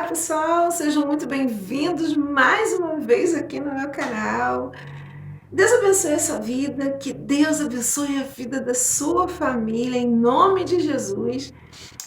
Olá, pessoal, sejam muito bem-vindos mais uma vez aqui no meu canal. Deus abençoe a sua vida, que Deus abençoe a vida da sua família, em nome de Jesus.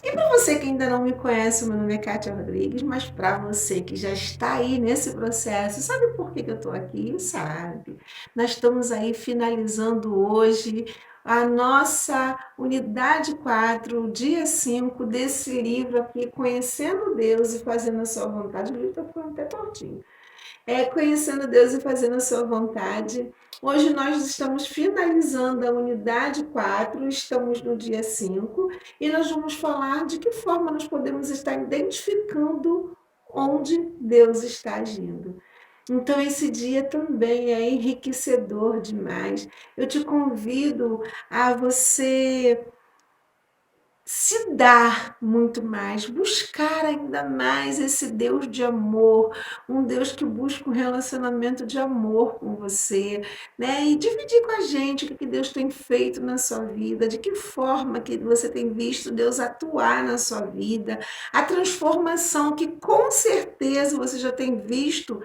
E para você que ainda não me conhece, meu nome é Kátia Rodrigues, mas para você que já está aí nesse processo, sabe por que eu estou aqui? Sabe? Nós estamos aí finalizando hoje a nossa unidade 4, o dia 5 desse livro aqui, Conhecendo Deus e Fazendo a Sua Vontade. O livro está ficando até tortinho. Conhecendo Deus e Fazendo a Sua Vontade. Hoje nós estamos finalizando a unidade 4, estamos no dia 5 e nós vamos falar de que forma nós podemos estar identificando onde Deus está agindo. Então, esse dia também é enriquecedor demais. Eu te convido a você se dar muito mais, buscar ainda mais esse Deus de amor, um Deus que busca um relacionamento de amor com você, né? E dividir com a gente o que Deus tem feito na sua vida, de que forma que você tem visto Deus atuar na sua vida, a transformação que com certeza você já tem visto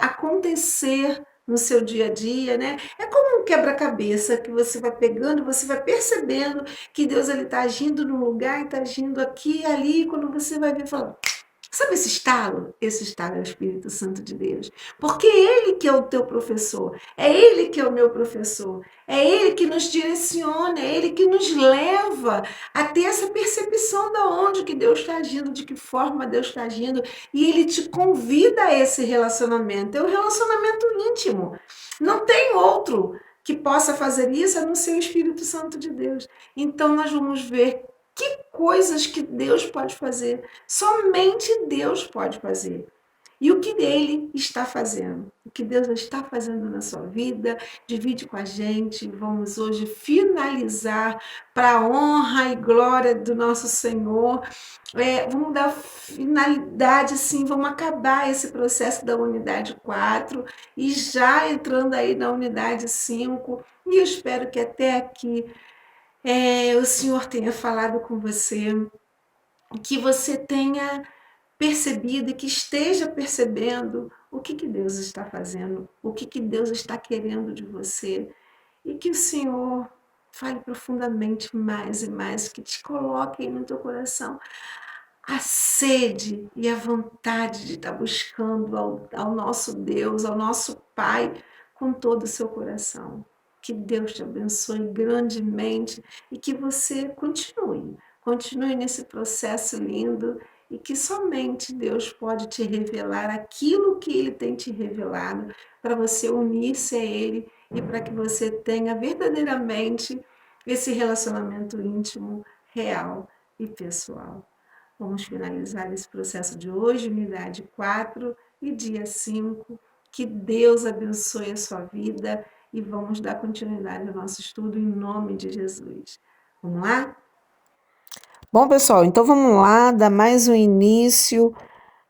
acontecer no seu dia a dia, né? É como um quebra-cabeça que você vai pegando, você vai percebendo que Deus ele está agindo num lugar e está agindo aqui e ali, e quando você vai ver, fala, sabe esse estalo? Esse estalo é o Espírito Santo de Deus. Porque é Ele que é o teu professor, é Ele que é o meu professor, é Ele que nos direciona, é Ele que nos leva a ter essa percepção de onde que Deus está agindo, de que forma Deus está agindo, e Ele te convida a esse relacionamento. É um relacionamento íntimo. Não tem outro que possa fazer isso a não ser o Espírito Santo de Deus. Então nós vamos ver que coisas que Deus pode fazer. Somente Deus pode fazer. E o que Ele está fazendo? O que Deus está fazendo na sua vida? Divide com a gente. Vamos hoje finalizar para a honra e glória do nosso Senhor. Vamos dar finalidade, sim, vamos acabar esse processo da unidade 4 e já entrando aí na unidade 5. E eu espero que até aqui o Senhor tenha falado com você, que você tenha percebido e que esteja percebendo o que Deus está fazendo, o que Deus está querendo de você, e que o Senhor fale profundamente mais e mais, que te coloque aí no teu coração a sede e a vontade de estar buscando ao nosso Deus, ao nosso Pai, com todo o seu coração. Que Deus te abençoe grandemente e que você continue nesse processo lindo e que somente Deus pode te revelar aquilo que Ele tem te revelado para você unir-se a Ele e para que você tenha verdadeiramente esse relacionamento íntimo, real e pessoal. Vamos finalizar esse processo de hoje, unidade 4 e dia 5. Que Deus abençoe a sua vida e vamos dar continuidade ao nosso estudo em nome de Jesus. Vamos lá? Bom, pessoal, então vamos lá, dar mais um início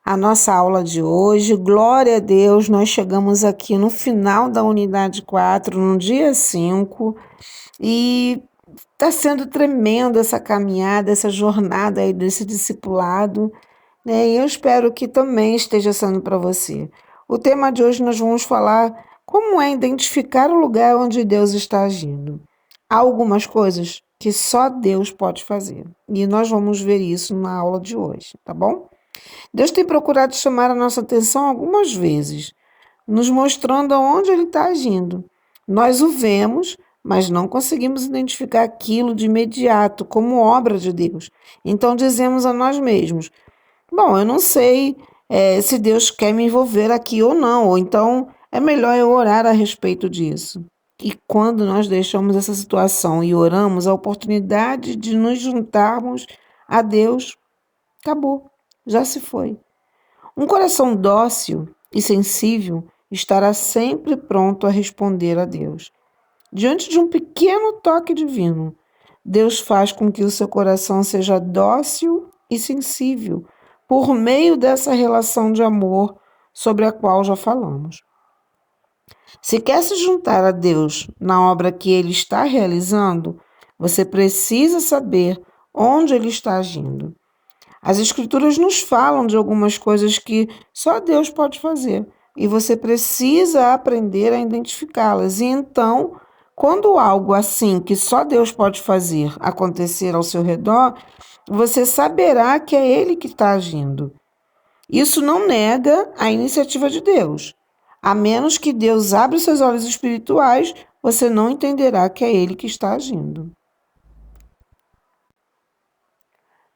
à nossa aula de hoje. Glória a Deus, nós chegamos aqui no final da unidade 4, no dia 5, e está sendo tremendo essa caminhada, essa jornada aí desse discipulado, né? E eu espero que também esteja sendo para você. O tema de hoje nós vamos falar como é identificar o lugar onde Deus está agindo. Há algumas coisas que só Deus pode fazer. E nós vamos ver isso na aula de hoje, tá bom? Deus tem procurado chamar a nossa atenção algumas vezes, nos mostrando aonde Ele está agindo. Nós o vemos, mas não conseguimos identificar aquilo de imediato como obra de Deus. Então dizemos a nós mesmos: bom, eu não sei se Deus quer me envolver aqui ou não, ou então é melhor eu orar a respeito disso. E quando nós deixamos essa situação e oramos, a oportunidade de nos juntarmos a Deus acabou, já se foi. Um coração dócil e sensível estará sempre pronto a responder a Deus. Diante de um pequeno toque divino, Deus faz com que o seu coração seja dócil e sensível por meio dessa relação de amor sobre a qual já falamos. Se quer se juntar a Deus na obra que Ele está realizando, você precisa saber onde Ele está agindo. As Escrituras nos falam de algumas coisas que só Deus pode fazer e você precisa aprender a identificá-las. E então, quando algo assim que só Deus pode fazer acontecer ao seu redor, você saberá que é Ele que está agindo. Isso não nega a iniciativa de Deus. A menos que Deus abra os seus olhos espirituais, você não entenderá que é Ele que está agindo.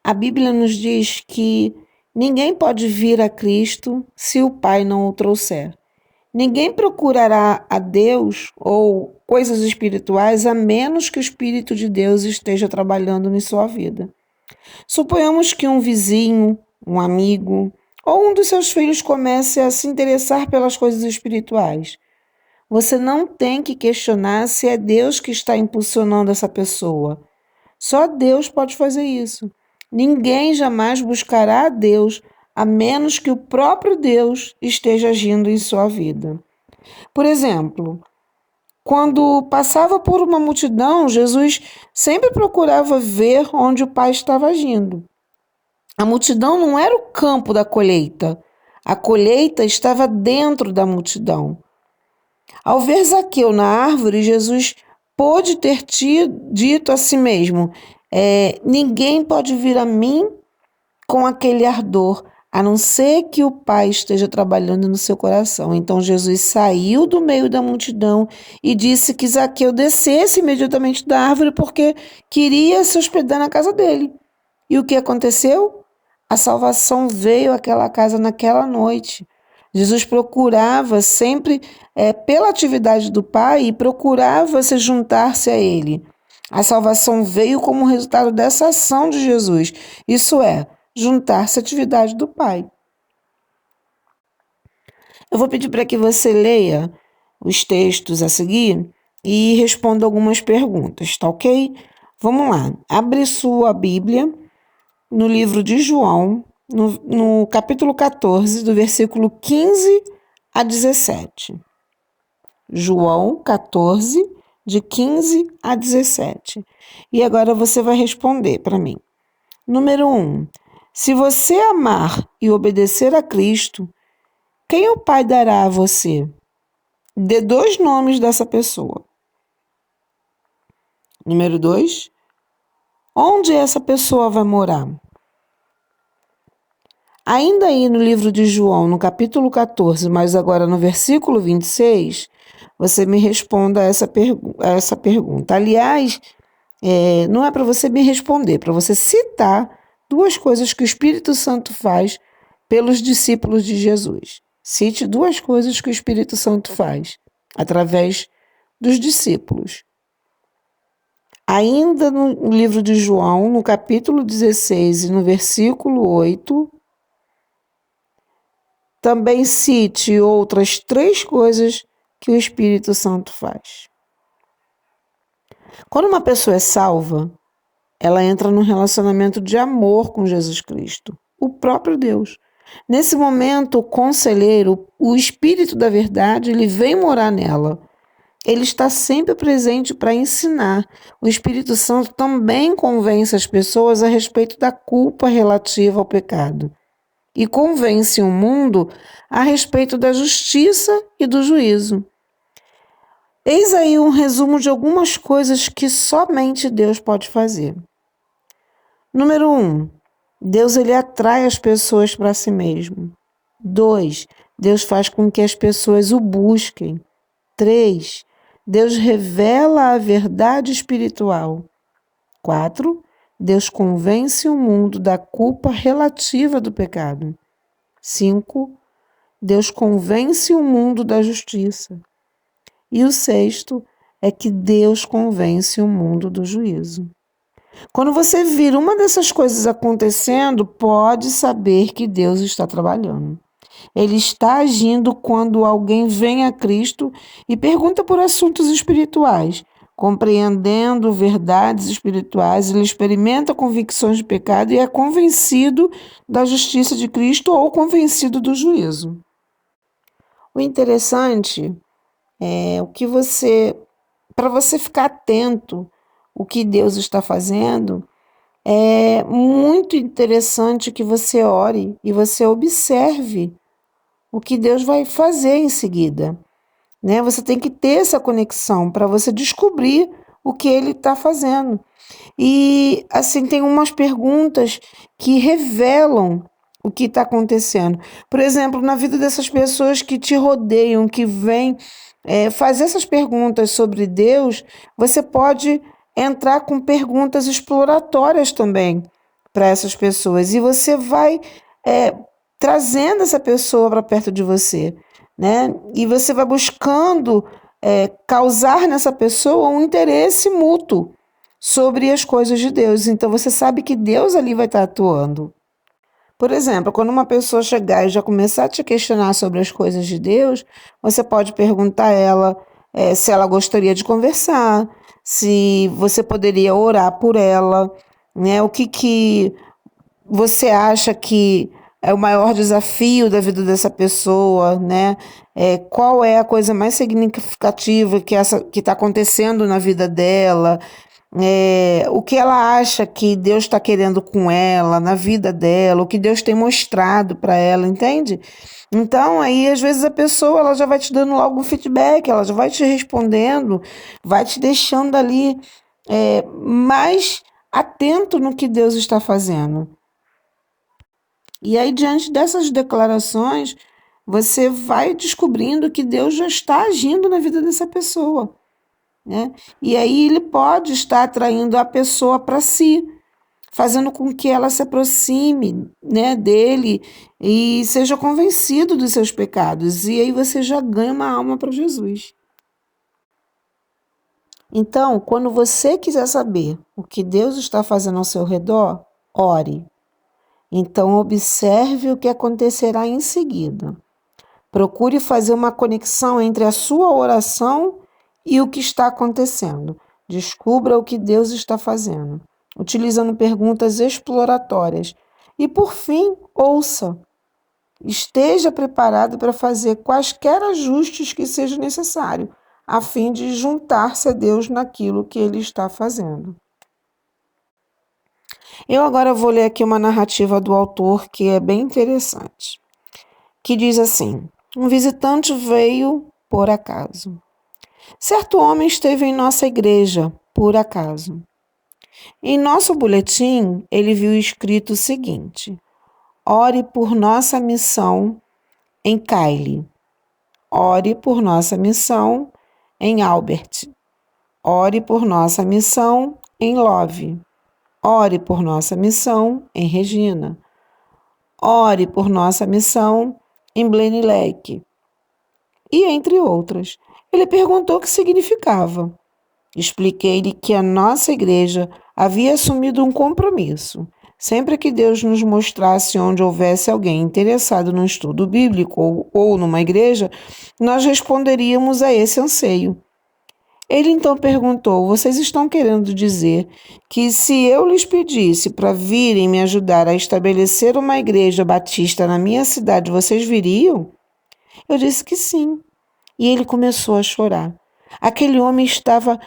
A Bíblia nos diz que ninguém pode vir a Cristo se o Pai não o trouxer. Ninguém procurará a Deus ou coisas espirituais a menos que o Espírito de Deus esteja trabalhando em sua vida. Suponhamos que um vizinho, um amigo ou um dos seus filhos comece a se interessar pelas coisas espirituais. Você não tem que questionar se é Deus que está impulsionando essa pessoa. Só Deus pode fazer isso. Ninguém jamais buscará a Deus a menos que o próprio Deus esteja agindo em sua vida. Por exemplo, quando passava por uma multidão, Jesus sempre procurava ver onde o Pai estava agindo. A multidão não era o campo da colheita. A colheita estava dentro da multidão. Ao ver Zaqueu na árvore, Jesus pôde ter dito a si mesmo: ninguém pode vir a mim com aquele ardor, a não ser que o Pai esteja trabalhando no seu coração. Então Jesus saiu do meio da multidão e disse que Zaqueu descesse imediatamente da árvore porque queria se hospedar na casa dele. E o que aconteceu? A salvação veio àquela casa naquela noite. Jesus procurava sempre, pela atividade do Pai, e procurava se juntar-se a Ele. A salvação veio como resultado dessa ação de Jesus, isso é, juntar-se à atividade do Pai. Eu vou pedir para que você leia os textos a seguir e responda algumas perguntas, tá ok? Vamos lá. Abre sua Bíblia no livro de João, no capítulo 14, do versículo 15 a 17. João 14, de 15 a 17. E agora você vai responder para mim. Número 1. Se você amar e obedecer a Cristo, quem o Pai dará a você? Dê 2 nomes dessa pessoa. Número 2. Onde essa pessoa vai morar? Ainda aí no livro de João, no capítulo 14, mas agora no versículo 26, você me responda a essa pergunta. Aliás, não é para você me responder, para você citar 2 coisas que o Espírito Santo faz pelos discípulos de Jesus. Cite 2 coisas que o Espírito Santo faz através dos discípulos. Ainda no livro de João, no capítulo 16 e no versículo 8, também cite outras 3 coisas que o Espírito Santo faz. Quando uma pessoa é salva, ela entra num relacionamento de amor com Jesus Cristo, o próprio Deus. Nesse momento, o conselheiro, o Espírito da verdade, ele vem morar nela. Ele está sempre presente para ensinar. O Espírito Santo também convence as pessoas a respeito da culpa relativa ao pecado. E convence o mundo a respeito da justiça e do juízo. Eis aí um resumo de algumas coisas que somente Deus pode fazer. Número 1. Deus ele atrai as pessoas para si mesmo. 2. Deus faz com que as pessoas o busquem. 3. Deus revela a verdade espiritual. 4. Deus convence o mundo da culpa relativa do pecado. 5. Deus convence o mundo da justiça. E o 6º é que Deus convence o mundo do juízo. Quando você vir uma dessas coisas acontecendo, pode saber que Deus está trabalhando. Ele está agindo quando alguém vem a Cristo e pergunta por assuntos espirituais. Compreendendo verdades espirituais, ele experimenta convicções de pecado e é convencido da justiça de Cristo ou convencido do juízo. O interessante é para você ficar atento o que Deus está fazendo, É muito interessante que você ore e você observe o que Deus vai fazer em seguida, né? Você tem que ter essa conexão para você descobrir o que Ele está fazendo. E assim, tem umas perguntas que revelam o que está acontecendo. Por exemplo, na vida dessas pessoas que te rodeiam, que vêm fazer essas perguntas sobre Deus, você pode entrar com perguntas exploratórias também para essas pessoas. E você vai é, trazendo essa pessoa para perto de você, né? E você vai buscando causar nessa pessoa um interesse mútuo sobre as coisas de Deus. Então você sabe que Deus ali vai estar atuando. Por exemplo, quando uma pessoa chegar e já começar a te questionar sobre as coisas de Deus, você pode perguntar a ela se ela gostaria de conversar, se você poderia orar por ela, né? O que você acha que é o maior desafio da vida dessa pessoa, né? Qual é a coisa mais significativa que está acontecendo na vida dela? O que ela acha que Deus está querendo com ela, na vida dela, o que Deus tem mostrado para ela, entende? Então, aí, às vezes, a pessoa ela já vai te dando logo um feedback, ela já vai te respondendo, vai te deixando ali mais atento no que Deus está fazendo. E aí, diante dessas declarações, você vai descobrindo que Deus já está agindo na vida dessa pessoa, né? E aí ele pode estar atraindo a pessoa para si, fazendo com que ela se aproxime, né, dele e seja convencido dos seus pecados. E aí você já ganha uma alma para Jesus. Então, quando você quiser saber o que Deus está fazendo ao seu redor, ore. Então, observe o que acontecerá em seguida. Procure fazer uma conexão entre a sua oração e o que está acontecendo. Descubra o que Deus está fazendo, utilizando perguntas exploratórias. E, por fim, ouça. Esteja preparado para fazer quaisquer ajustes que sejam necessários, a fim de juntar-se a Deus naquilo que Ele está fazendo. Eu agora vou ler aqui uma narrativa do autor que é bem interessante, que diz assim: um visitante veio por acaso. Certo homem esteve em nossa igreja, por acaso. Em nosso boletim, ele viu escrito o seguinte: ore por nossa missão em Kylie. Ore por nossa missão em Albert. Ore por nossa missão em Love. Ore por nossa missão em Regina. Ore por nossa missão em Blenny Lake. E entre outras. Ele perguntou o que significava. Expliquei-lhe que a nossa igreja havia assumido um compromisso. Sempre que Deus nos mostrasse onde houvesse alguém interessado no estudo bíblico ou numa igreja, nós responderíamos a esse anseio. Ele então perguntou: vocês estão querendo dizer que se eu lhes pedisse para virem me ajudar a estabelecer uma igreja batista na minha cidade, vocês viriam? Eu disse que sim. E ele começou a chorar. Aquele homem estava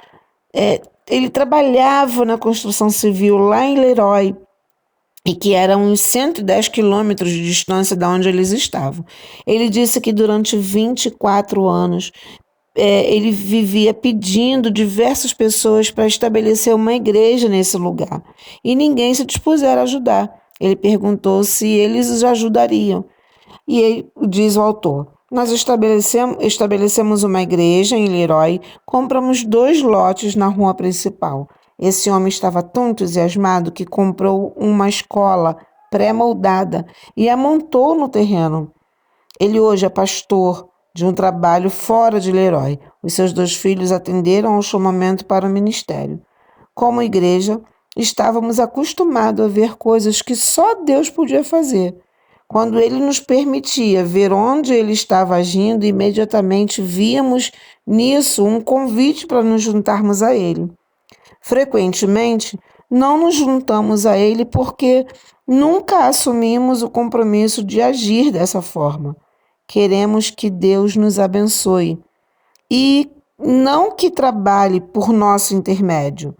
ele trabalhava na construção civil lá em Leroy, e que era uns 110 quilômetros de distância de onde eles estavam. Ele disse que durante 24 anos ele vivia pedindo diversas pessoas para estabelecer uma igreja nesse lugar, e ninguém se dispuseram a ajudar. Ele perguntou se eles os ajudariam. E ele, diz o autor: nós estabelecemos uma igreja em Leroy, compramos 2 lotes na rua principal. Esse homem estava tão entusiasmado que comprou uma escola pré-moldada e a montou no terreno. Ele hoje é pastor de um trabalho fora de Leroy. Os seus 2 filhos atenderam ao chamamento para o ministério. Como igreja, estávamos acostumados a ver coisas que só Deus podia fazer. Quando ele nos permitia ver onde ele estava agindo, imediatamente víamos nisso um convite para nos juntarmos a ele. Frequentemente, não nos juntamos a ele porque nunca assumimos o compromisso de agir dessa forma. Queremos que Deus nos abençoe e não que trabalhe por nosso intermédio.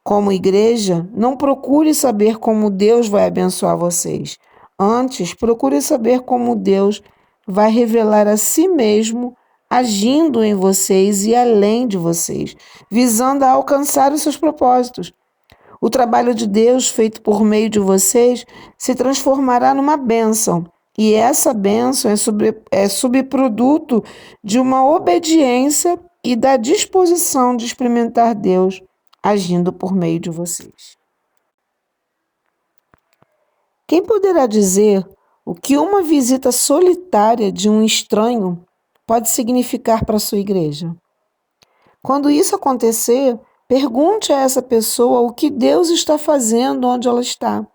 Como igreja, não procure saber como Deus vai abençoar vocês. Antes, procure saber como Deus vai revelar a si mesmo, agindo em vocês e além de vocês, visando a alcançar os seus propósitos. O trabalho de Deus feito por meio de vocês se transformará numa bênção. E essa bênção é subproduto de uma obediência e da disposição de experimentar Deus agindo por meio de vocês. Quem poderá dizer o que uma visita solitária de um estranho pode significar para a sua igreja? Quando isso acontecer, pergunte a essa pessoa o que Deus está fazendo onde ela está.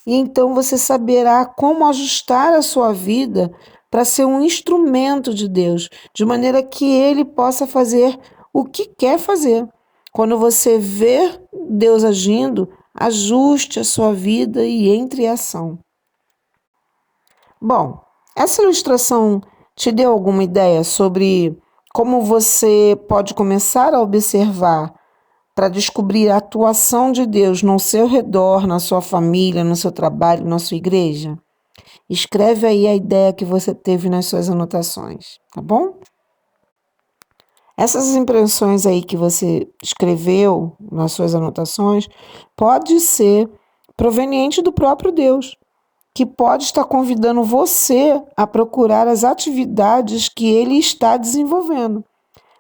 E então você saberá como ajustar a sua vida para ser um instrumento de Deus, de maneira que Ele possa fazer o que quer fazer. Quando você vê Deus agindo, ajuste a sua vida e entre em ação. Bom, essa ilustração te deu alguma ideia sobre como você pode começar a observar para descobrir a atuação de Deus no seu redor, na sua família, no seu trabalho, na sua igreja? Escreve aí a ideia que você teve nas suas anotações, tá bom? Essas impressões aí que você escreveu nas suas anotações pode ser proveniente do próprio Deus, que pode estar convidando você a procurar as atividades que ele está desenvolvendo.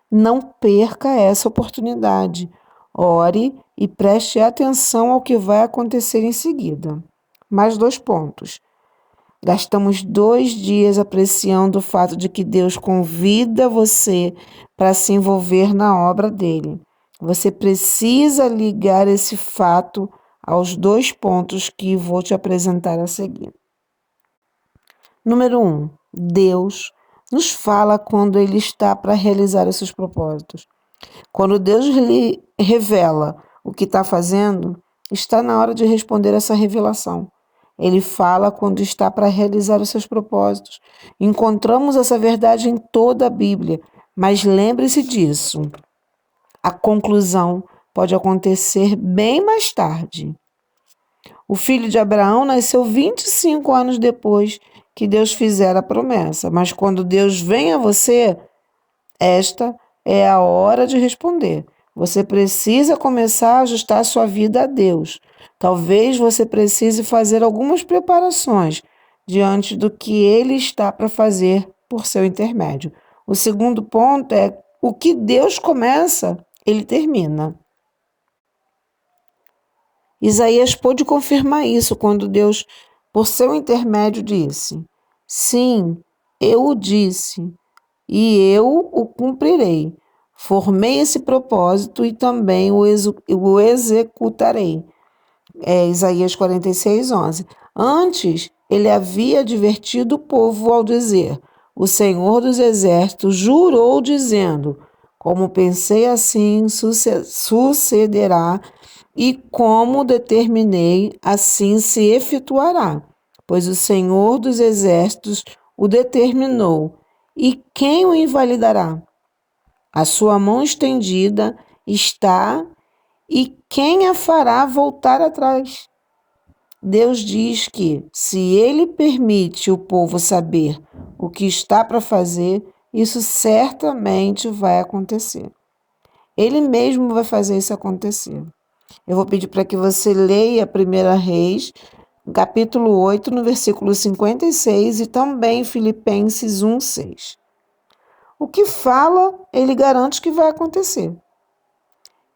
Não perca essa oportunidade. Ore e preste atenção ao que vai acontecer em seguida. Mais 2 pontos. Gastamos 2 dias apreciando o fato de que Deus convida você para se envolver na obra dele. Você precisa ligar esse fato aos 2 pontos que vou te apresentar a seguir. Número 1. Deus nos fala quando Ele está para realizar os seus propósitos. Quando Deus lhe revela o que está fazendo, está na hora de responder essa revelação. Ele fala quando está para realizar os seus propósitos. Encontramos essa verdade em toda a Bíblia, mas lembre-se disso. A conclusão pode acontecer bem mais tarde. O filho de Abraão nasceu 25 anos depois que Deus fizera a promessa, mas quando Deus vem a você, esta é a hora de responder. Você precisa começar a ajustar a sua vida a Deus. Talvez você precise fazer algumas preparações diante do que Ele está para fazer por seu intermédio. O segundo ponto é o que Deus começa, Ele termina. Isaías pôde confirmar isso quando Deus, por seu intermédio, disse: Sim, eu o disse, e eu o cumprirei. Formei esse propósito e também o executarei. Isaías 46, 11. Antes, ele havia advertido o povo ao dizer: O Senhor dos Exércitos jurou, dizendo: Como pensei, assim sucederá, e como determinei, assim se efetuará. Pois o Senhor dos Exércitos o determinou. E quem o invalidará? A sua mão estendida está, e quem a fará voltar atrás? Deus diz que, se Ele permite o povo saber o que está para fazer, isso certamente vai acontecer. Ele mesmo vai fazer isso acontecer. Eu vou pedir para que você leia 1 Reis, capítulo 8, no versículo 56, e também Filipenses 1, 6. O que fala, ele garante que vai acontecer.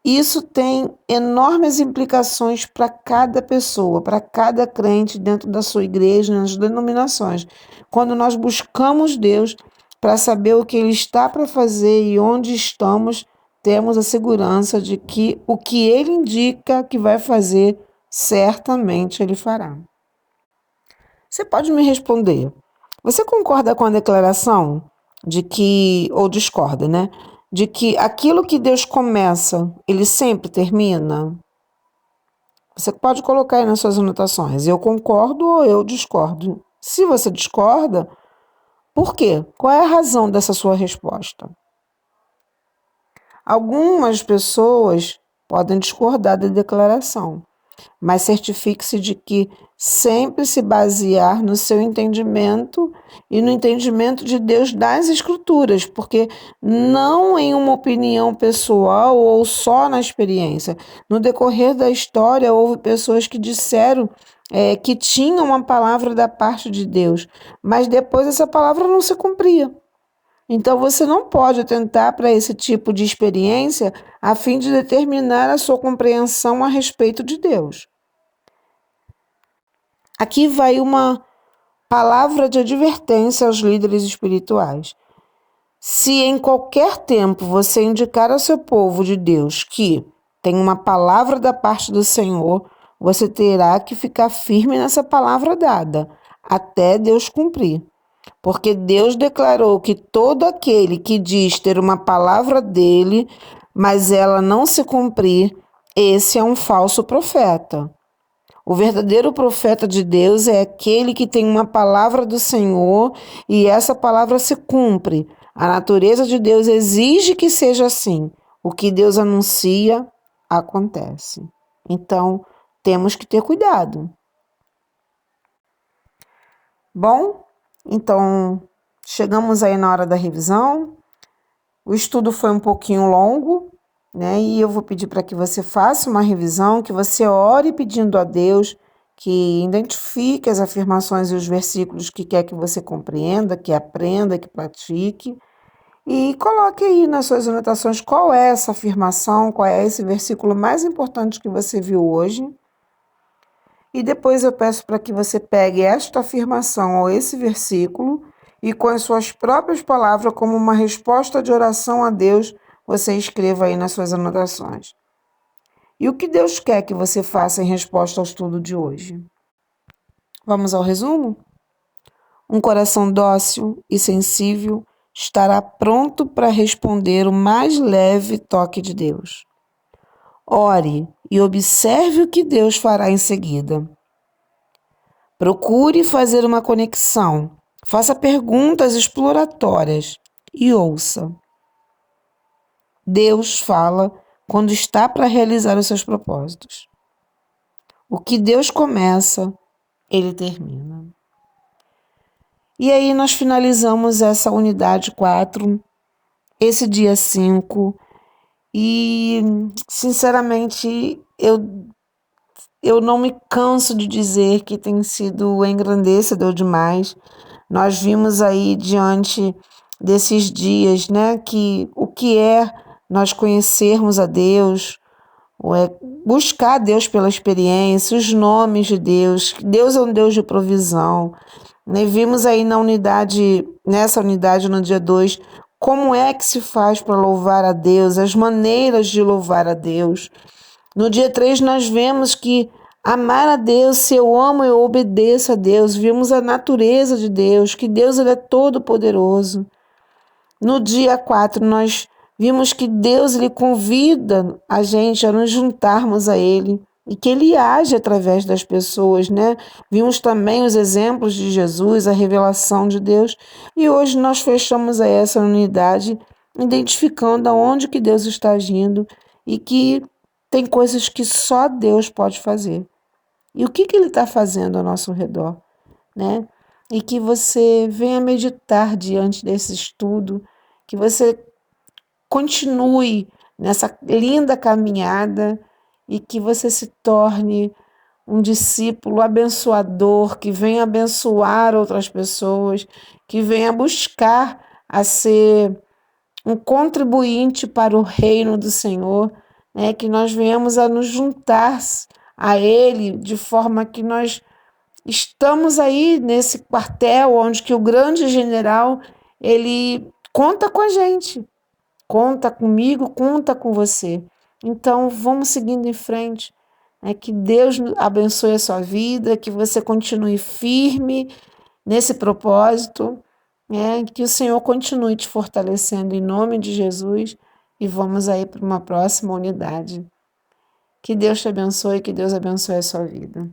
Isso tem enormes implicações para cada pessoa, para cada crente dentro da sua igreja, nas denominações. Quando nós buscamos Deus para saber o que Ele está para fazer e onde estamos, temos a segurança de que o que Ele indica que vai fazer, certamente Ele fará. Você pode me responder, você concorda com a declaração de que, ou discorda, né? De que aquilo que Deus começa, Ele sempre termina? Você pode colocar aí nas suas anotações, eu concordo ou eu discordo. Se você discorda, por quê? Qual é a razão dessa sua resposta? Algumas pessoas podem discordar da declaração, mas certifique-se de que sempre se basear no seu entendimento e no entendimento de Deus das Escrituras, porque não em uma opinião pessoal ou só na experiência. No decorrer da história, houve pessoas que disseram que tinham uma palavra da parte de Deus, mas depois essa palavra não se cumpria. Então você não pode atentar para esse tipo de experiência a fim de determinar a sua compreensão a respeito de Deus. Aqui vai uma palavra de advertência aos líderes espirituais. Se em qualquer tempo você indicar ao seu povo de Deus que tem uma palavra da parte do Senhor, você terá que ficar firme nessa palavra dada, até Deus cumprir. Porque Deus declarou que todo aquele que diz ter uma palavra dele, mas ela não se cumprir, esse é um falso profeta. O verdadeiro profeta de Deus é aquele que tem uma palavra do Senhor e essa palavra se cumpre. A natureza de Deus exige que seja assim. O que Deus anuncia, acontece. Então, temos que ter cuidado. Bom, então chegamos aí na hora da revisão. O estudo foi um pouquinho longo, né? E eu vou pedir para que você faça uma revisão, que você ore pedindo a Deus que identifique as afirmações e os versículos que quer que você compreenda, que aprenda, que pratique. E coloque aí nas suas anotações qual é essa afirmação, qual é esse versículo mais importante que você viu hoje. E depois eu peço para que você pegue esta afirmação ou esse versículo e com as suas próprias palavras, como uma resposta de oração a Deus, você escreva aí nas suas anotações. E o que Deus quer que você faça em resposta ao estudo de hoje? Vamos ao resumo? Um coração dócil e sensível estará pronto para responder o mais leve toque de Deus. Ore e observe o que Deus fará em seguida. Procure fazer uma conexão, faça perguntas exploratórias e ouça. Deus fala quando está para realizar os seus propósitos. O que Deus começa, Ele termina. E aí nós finalizamos essa unidade 4, esse dia 5, e sinceramente eu não me canso de dizer que tem sido engrandecedor demais. Nós vimos aí diante desses dias, né, que o que é nós conhecermos a Deus, ou é buscar a Deus pela experiência, os nomes de Deus, que Deus é um Deus de provisão. Né? Vimos aí nessa unidade no dia 2, como é que se faz para louvar a Deus, as maneiras de louvar a Deus. No dia 3 nós vemos que amar a Deus, se eu amo, eu obedeço a Deus. Vimos a natureza de Deus, que Deus ele é todo poderoso. No dia 4 nós vimos que Deus ele convida a gente a nos juntarmos a Ele e que Ele age através das pessoas, né? Vimos também os exemplos de Jesus, a revelação de Deus, e hoje nós fechamos aí essa unidade identificando aonde que Deus está agindo e que tem coisas que só Deus pode fazer. E o que Ele está fazendo ao nosso redor, né? E que você venha meditar diante desse estudo, que você continue nessa linda caminhada e que você se torne um discípulo abençoador, que venha abençoar outras pessoas, que venha buscar a ser um contribuinte para o reino do Senhor, né? Que nós venhamos a nos juntar a Ele de forma que nós estamos aí nesse quartel onde que o grande general, ele conta com a gente. Conta comigo, conta com você. Então, vamos seguindo em frente. Que Deus abençoe a sua vida, que você continue firme nesse propósito, que o Senhor continue te fortalecendo em nome de Jesus e vamos aí para uma próxima unidade. Que Deus te abençoe, que Deus abençoe a sua vida.